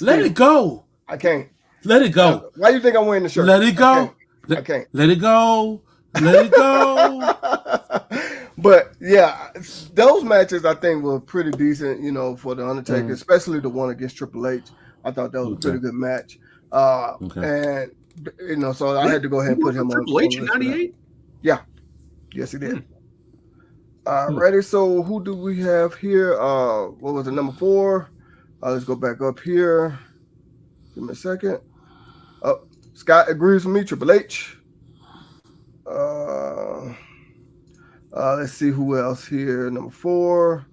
Let it go. I can't. Let it go. Why do you think I'm wearing the shirt? Let it go. I can't. Let it go. Let it go. But yeah, those matches I think were pretty decent, for the Undertaker, especially the one against Triple H. I thought that was a pretty good match. And so I had to go ahead and put him on Triple H in '98. Yeah, yes, he did. Ready? So who do we have here? What was it? Number 4. Let's go back up here. Give me a second. Scott agrees with me. Triple H. Let's see who else here. Number 4.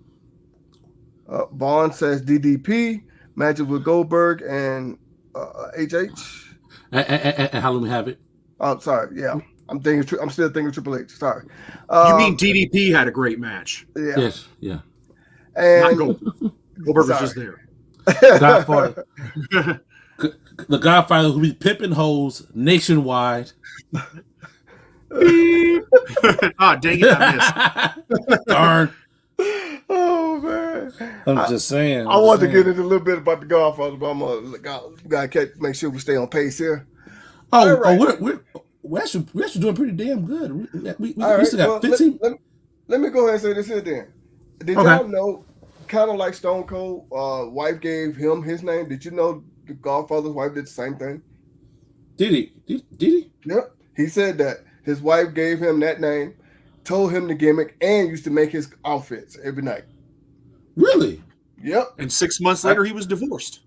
Vaughn says DDP matches with Goldberg and HH. And how long we have it? Oh, sorry. Yeah, I'm still thinking Triple H. Sorry. You mean DDP had a great match? Yeah. Yes. Yeah. And Goldberg was just there. Godfather. The Godfather who be pimping hoes nationwide. Ah, dang it, I missed. Darn. Oh man. I'm just saying. I want to get into a little bit about the Godfather, but we gotta make sure we stay on pace here. We're actually doing pretty damn good. We still got 15. Let me go ahead and say this here then. Did y'all know, kind of like Stone Cold, wife gave him his name? Did you know the Godfather's wife did the same thing? Did he? Did he? Yep. He said that his wife gave him that name, told him the gimmick, and used to make his outfits every night. Really? Yep. And 6 months later, he was divorced.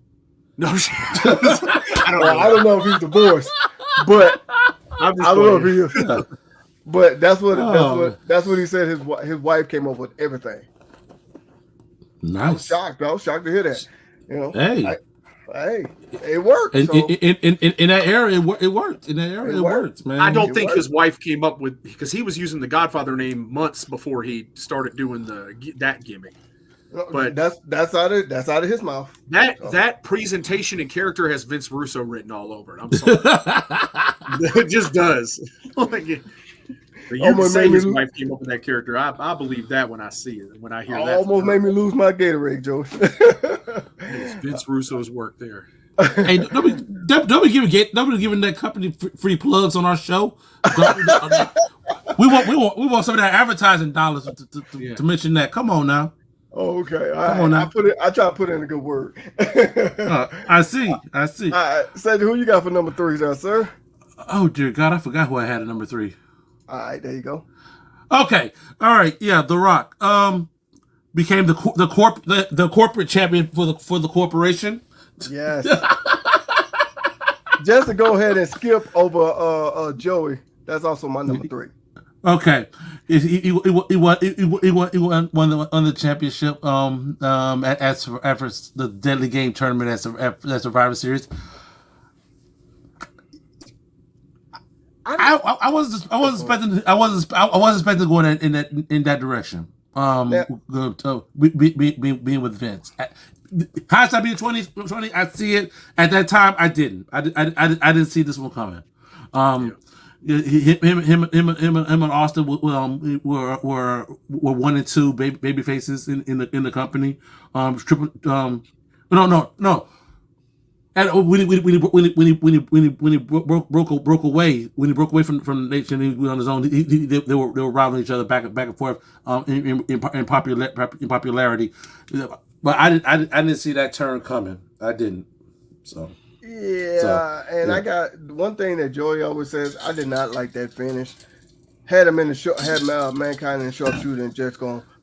No, I don't know if he's divorced, but I don't know if he is. But that's what he said. His wife came up with everything. Nice. I was shocked to hear that. Hey, it worked. In that era, it worked. In that era, it worked, man. I don't think his wife came up with, because he was using the Godfather name months before he started doing that gimmick. But that's out of his mouth. That presentation and character has Vince Russo written all over it. I'm sorry. It just does. But you can say his wife came up with that character. I believe that when I see it, when I hear that. Almost made me lose my Gatorade, Joe. It's Vince Russo's work there. Hey, nobody giving that company free plugs on our show. We want some of that advertising dollars to mention that. Come on now. Oh, okay. Come on now. I try to put in a good word. I see. All right, Cedric, who you got for number 3, sir? Oh dear God, I forgot who I had at number 3. All right, there you go. Okay, all right, yeah, The Rock became the corporate champion for the corporation. Yes. Just to go ahead and skip over Joey, that's also my number 3. Okay, he won the championship at the Deadly Game tournament at Survivor Series. I wasn't expecting to go in that direction. Being with Vince. Hindsight being 2020, I see it. At that time, I didn't. I didn't see this one coming. Him and Austin were 1 and 2 baby faces in the company. No. And when he broke away from the nation, he went on his own. They were rivaling each other back and forth in popularity. But I didn't see that turn coming. I didn't. I got one thing that Joey always says. I did not like that finish. Had him in the short, had Mankind in the sharpshooter, and just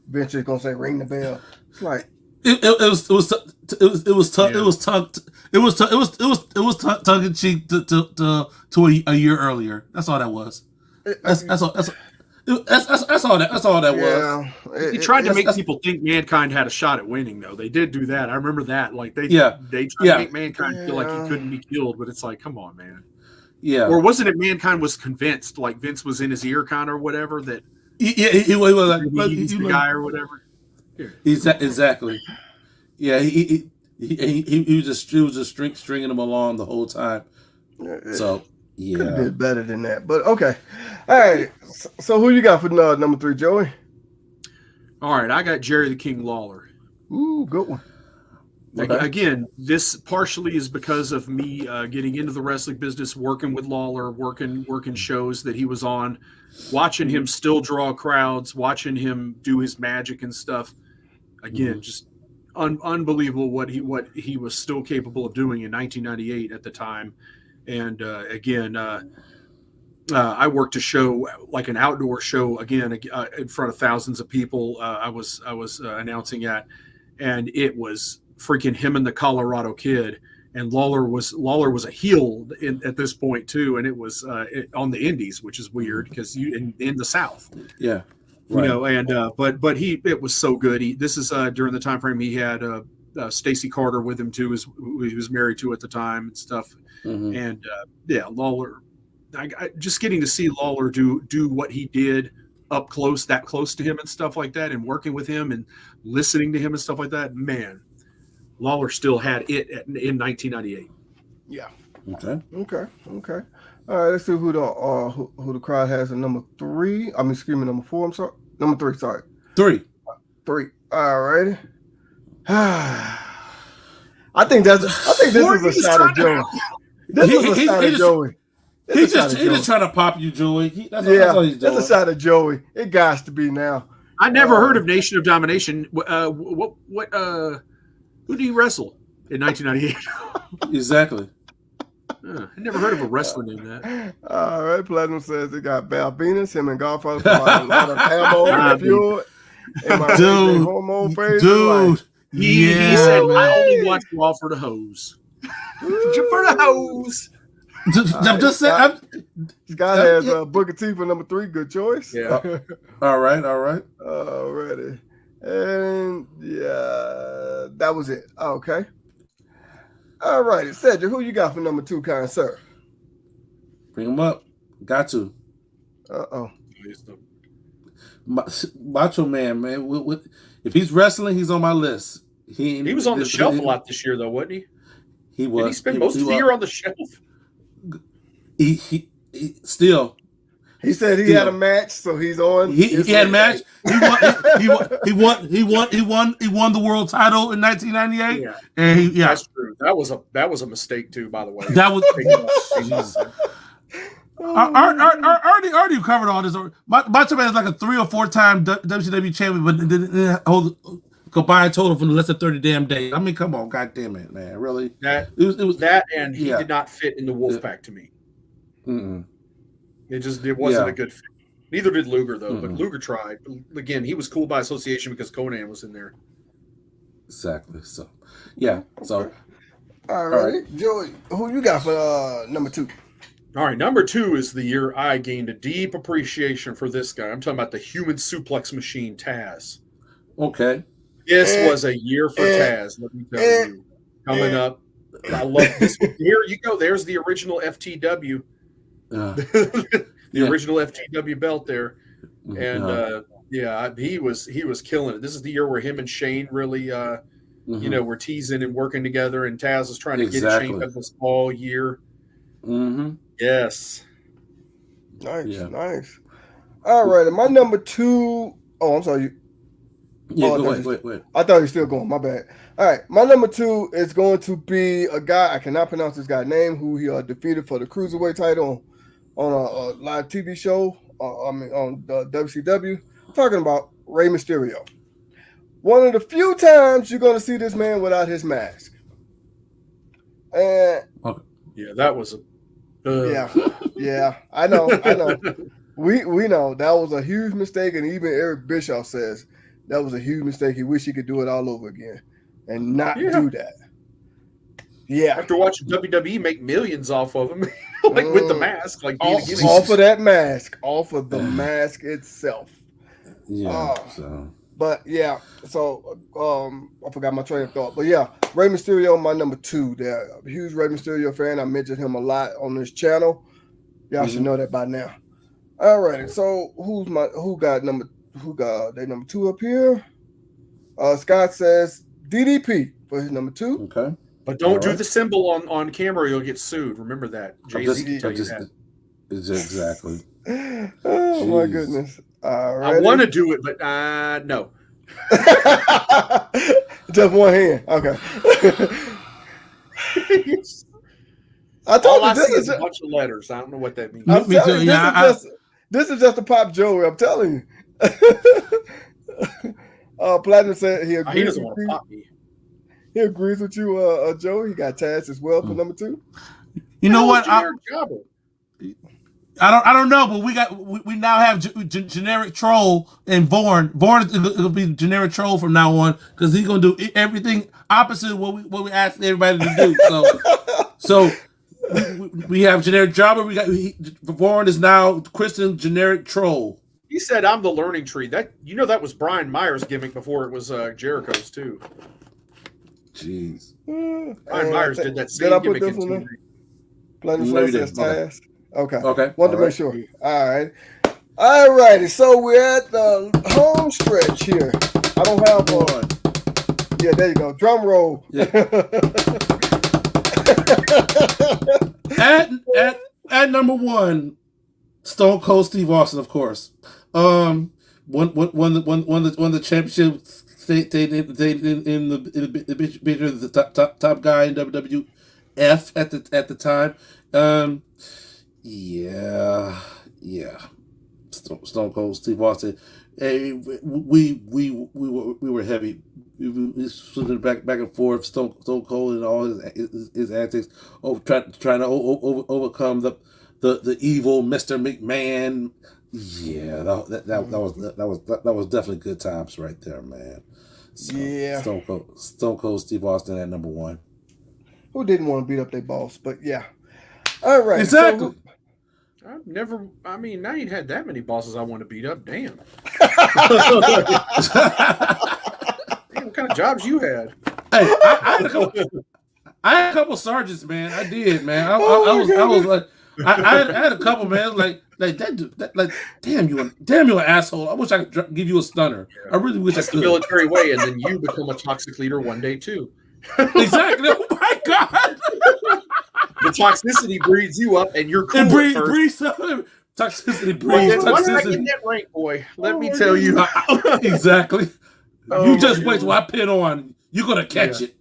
Vince is gonna say ring the bell. It's like. It was tongue in cheek to a year earlier. That's all that was. That's all that was. He tried to make people think Mankind had a shot at winning, though. They did do that. I remember that. Like they tried to make Mankind feel like he couldn't be killed, but it's like, come on, man. Yeah. Or wasn't it Mankind was convinced, like Vince was in his ear, kind of, or whatever, that he was like he's the guy or whatever. Exactly. Yeah, he was just stringing him along the whole time. So yeah, could have been better than that. But okay, all right. So who you got for number 3, Joey? All right, I got Jerry the King Lawler. Ooh, good one. Again, this partially is because of me getting into the wrestling business, working with Lawler, working shows that he was on, watching him still draw crowds, watching him do his magic and stuff. Again, just unbelievable what he was still capable of doing in 1998 at the time. And I worked a show, like an outdoor show, again in front of thousands of people. I was announcing at, and it was freaking him and the Colorado Kid. And Lawler was a heel at this point too, and it was on the Indies, which is weird because in the South. Yeah. Right. You know, and but it was so good. This is during the time frame he had Stacy Carter with him too, who he was married to at the time and stuff. Mm-hmm. And Lawler, I just getting to see Lawler do what he did up close, that close to him and stuff like that, and working with him and listening to him and stuff like that. Man, Lawler still had it in 1998. Yeah. Okay. All right, let's see who the crowd has at number 3. I mean, number 4. I'm sorry, number 3. Sorry, 3. All right. I think this was a shot at Joey. This was a shot at Joey. He's just trying to pop you, Joey. That's all he's doing. That's a shot at Joey. It got to be now. I never heard of Nation of Domination. Who do you wrestle in 1998? Exactly. I never heard of a wrestler named that. All right, Platinum says they got Val Venus, him and Godfather providing a lot of ammo and fuel. Dude. He said, I only watch Raw for the hose. For the hose. I'm just saying. Scott has Booker T for number 3. Good choice. Yeah. All right. Alrighty. And that was it. Okay. All righty. Cedric, who you got for number 2, kind sir? Bring him up. Got to. Macho Man, if he's wrestling, he's on my list. He was on the shelf a lot this year, though, wasn't he? He was. Did he spend most of the year on the shelf? He still. He said he had a match, so he's on. He had a match. He won the world title in 1998. Yeah, and that's true. That was a mistake too, by the way. That was. I already covered all this. Macho Man is like a 3 or 4 time WCW champion, but didn't hold combined total for less than 30 damn days. I mean, come on, God damn it, man, really? It was that, and he did not fit in the Wolfpack to me. Mm-mm. It wasn't a good fit. Neither did Luger, though. But Luger tried. Again, he was cool by association because Conan was in there. Exactly. So, yeah. So, all right, Joey, who you got for number 2? All right, number 2 is the year I gained a deep appreciation for this guy. I'm talking about the human suplex machine, Taz. Okay. This was a year for Taz, let me tell you. Coming up. I love this. Here you go. There's the original FTW. the original FTW belt there, and he was killing it. This is the year where him and Shane really, were teasing and working together, and Taz was trying to get Shane Douglas all year. Yes, nice. All right, and my number 2. Oh, I'm sorry. Wait. I thought you were still going. My bad. All right, my number 2 is going to be a guy, I cannot pronounce this guy's name, who he defeated for the Cruiserweight title on a live TV show, on the WCW. I'm talking about Rey Mysterio. One of the few times you're going to see this man without his mask. And that was yeah, I know. We know that was a huge mistake, and even Eric Bischoff says that was a huge mistake. He wish he could do it all over again and not do that. Yeah. After watching WWE make millions off of him, with the mask, off of that mask, off of the mask itself. Yeah. But yeah, so I forgot my train of thought. But yeah, Rey Mysterio, my number 2. There, I'm a huge Rey Mysterio fan. I mentioned him a lot on this channel. Y'all should know that by now. All right, so who got their number 2 up here? Scott says DDP for his number 2. Okay. But don't do the symbol on camera, or you'll get sued. Remember that. Jay-Z can tell you that. Exactly. Oh my goodness. I want to do it, but no. Just one hand. Okay. I told you this is a bunch of letters. I don't know what that means. This is just a pop Joey. I'm telling you. Platinum said he agrees. He doesn't want to pop me. He agrees with you, Joey. He got Taz as well for number 2. You know what? I don't know, but we now have generic troll and Vaughn. Vaughn is going to be generic troll from now on, because he's going to do everything opposite of what we asked everybody to do. So we have generic jobber. Vaughn is now Christian generic troll. He said, "I'm the learning tree." That was Brian Myers' gimmick before it was Jericho's too. Jeez. Brian Myers did that same gimmick in TV. Platinum says Taz. Okay. Wanted to make sure. All right. All righty. So we're at the home stretch here. I don't have one. Yeah, there you go. Drum roll. Yeah. at number 1, Stone Cold Steve Austin, of course. Won the championship. Stayed in the top guy in WWF at the time. Stone Cold Steve Austin. Hey, we were heavy. We swinging back and forth. Stone Cold and all his antics. Trying to overcome the evil Mr. McMahon. Yeah, that was definitely good times right there, man. So, yeah. Stone Cold Steve Austin at number 1. Who didn't want to beat up their boss? But yeah. All right. Exactly. I've never. I mean, I ain't had that many bosses I want to beat up. Damn. What kind of jobs you had? Hey, I had a couple sergeants, man. I did, man. I was like, I had a couple, man. Like that dude, like damn you an asshole. I wish I could give you a stunner. Yeah. I really wish That's I could. The military way, and then you become a toxic leader one day too. Exactly. Oh my God. The toxicity breeds you up, and you're cool. It breeds toxicity breeds toxicity. Once I get that rank, boy, let me tell you. Exactly. You just wait till I pin on. You're gonna catch it.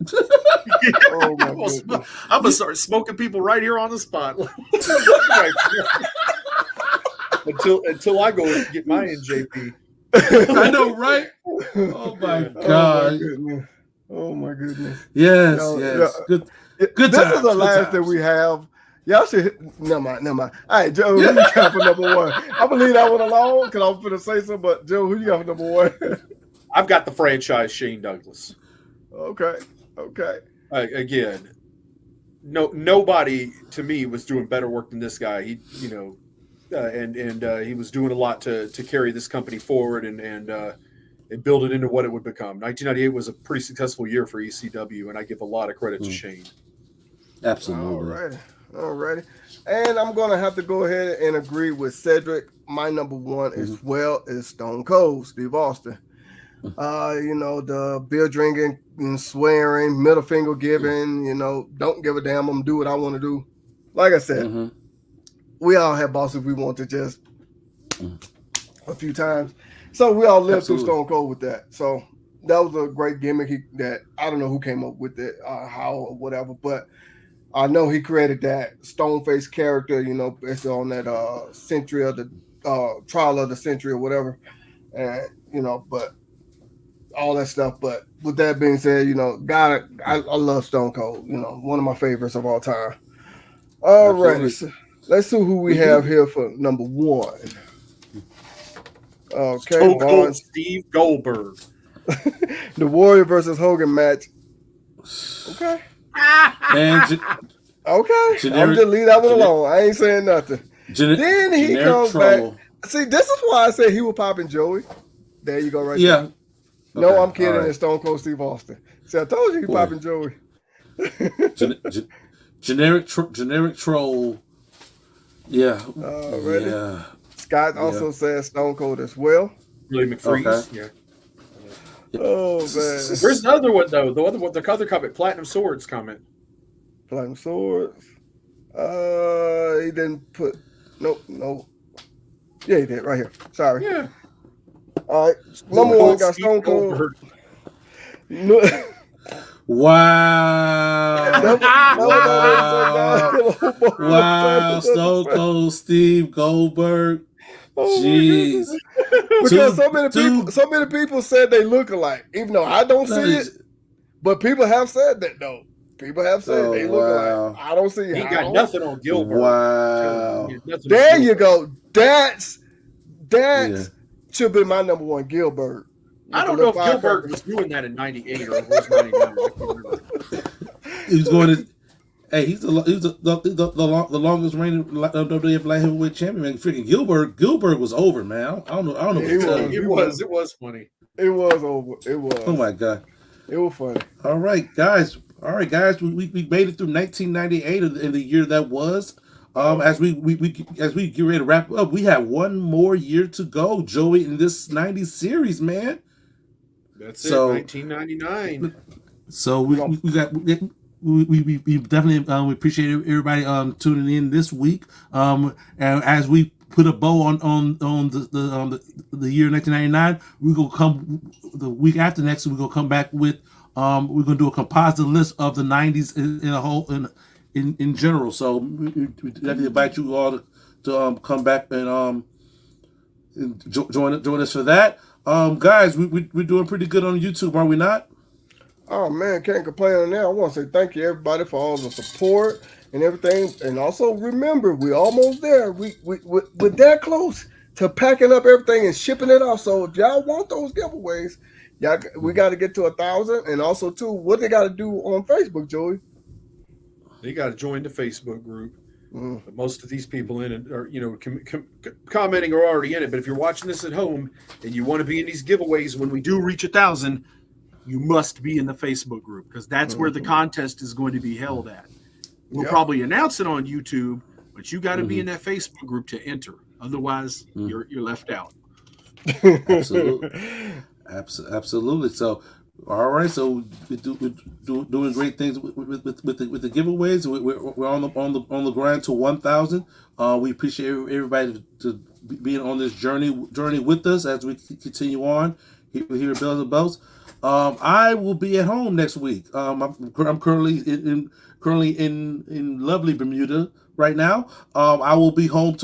I'm gonna start smoking people right here on the spot. until I go and get my NJP. I know, right? Oh my God. Oh my goodness. Yes, yes. Good. Good this times, is the last that we have. Y'all should. Never mind. All right, Joe, who you got for number 1? I'm gonna leave that one alone because I was gonna say something. But Joe, who you got for number 1? I've got the franchise Shane Douglas. Okay. Again, nobody to me was doing better work than this guy. He, and he was doing a lot to carry this company forward and build it into what it would become. 1998 was a pretty successful year for ECW, and I give a lot of credit to Shane. Absolutely. All right. Alrighty. And I'm gonna have to go ahead and agree with Cedric. My number one as well is Stone Cold Steve Austin. The beer drinking and swearing, middle finger giving, don't give a damn. I'm gonna do what I want to do. Like I said, we all have bosses we want to just a few times. So we all lived through Stone Cold with that. So that was a great gimmick that I don't know who came up with it, how or whatever, but I know he created that stone face character, based on that century of the trial of the century or whatever. And, but all that stuff. But with that being said, I love Stone Cold, one of my favorites of all time. All right. So let's see who we have here for number one. Okay. Stone Cold Steve Goldberg. The Warrior versus Hogan match. Okay. And okay. I'm just leave that one alone. I ain't saying nothing. Then he comes back. See, this is why I said he was popping Joey. There you go, right there. Yeah. No, I'm kidding. Right. It's Stone Cold Steve Austin. See, I told you he popping Joey. Generic troll. Yeah. Ready? Yeah. Scott also says Stone Cold as well. Willie McFreeze. Okay. Yeah. Oh man. There's another one though. The other comment, Platinum Swords comment. Platinum Swords. He didn't put. No. Yeah, he did right here. Sorry. Yeah. All right. Number one got Stone Cold. Wow. Wow. Stone Cold Steve Goldberg. Jeez. Because so many people said they look alike, even though I don't see it. But people have said that though. People have said they look alike. I don't see it. He got nothing on Gilbert. Wow. There you go. That's should be my number one, Gilbert. I don't know if Gilbert was doing that in '98 or it was '99. He was going to. Hey, he's the longest reigning WWF light heavyweight champion. Man, freaking Gilbert was over, man. I don't know. It was funny. It was over. It was. Oh my god. It was funny. All right, guys. We made it through 1998 in the year that was. As we get ready to wrap up, we have one more year to go, Joey, in this '90s series, man. That's it. 1999. So we definitely we appreciate everybody tuning in this week. And as we put a bow on the year 1999, we gonna come the week after next. We're gonna come back with we're gonna do a composite list of the '90s in a whole in general. So we definitely invite you all to come back and join us for that. Guys, we're doing pretty good on YouTube, are we not? Oh man, can't complain on that. I want to say thank you everybody for all the support and everything. And also remember, we're almost there. We're that close to packing up everything and shipping it off. So if y'all want those giveaways, we got to get to 1,000. And also too, what they got to do on Facebook, Joey? They got to join the Facebook group. Most of these people in it are, commenting are already in it. But if you're watching this at home and you want to be in these giveaways when we do reach 1,000, you must be in the Facebook group because that's where the contest is going to be held at. We'll probably announce it on YouTube, but you got to be in that Facebook group to enter. Otherwise, you're left out. Absolutely. So, all right. So we're doing great things with the giveaways. We're on the grind to 1,000. We appreciate everybody to being on this journey with us as we continue on here at Bells and Bells. I will be at home next week. I'm currently in lovely Bermuda right now. I will be home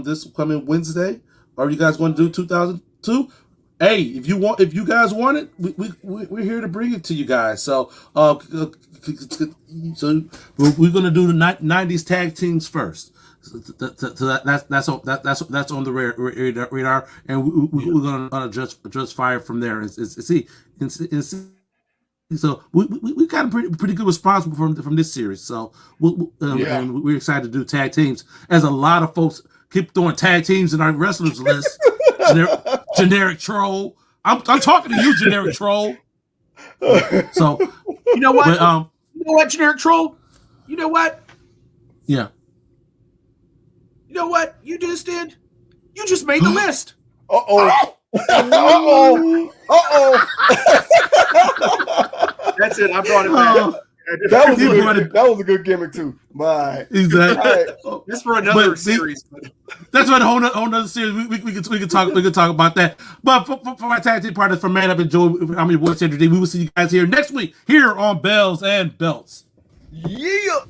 this coming Wednesday. Are you guys going to do 2002? Hey, if you guys want it, we're here to bring it to you guys. So we're going to do the 90s tag teams first. So that's on the radar, and we're going to just fire from there. So we got a pretty good response from this series. So and we're excited to do tag teams. As a lot of folks keep throwing tag teams in our wrestlers list. Generic troll. I'm talking to you, generic troll. So you know what? You know what, generic troll? You know what? Yeah. You know what you just did? You just made the list. Uh-oh. That's it. I brought it back. That was a good gimmick too. Bye. Exactly. Right. That's for another series. That's what a whole nother series. We could talk about that. But for my tag team partners, from Man Up and Joe, I'm your boy Sandra D. We will see you guys here next week here on Bells and Belts. Yeah.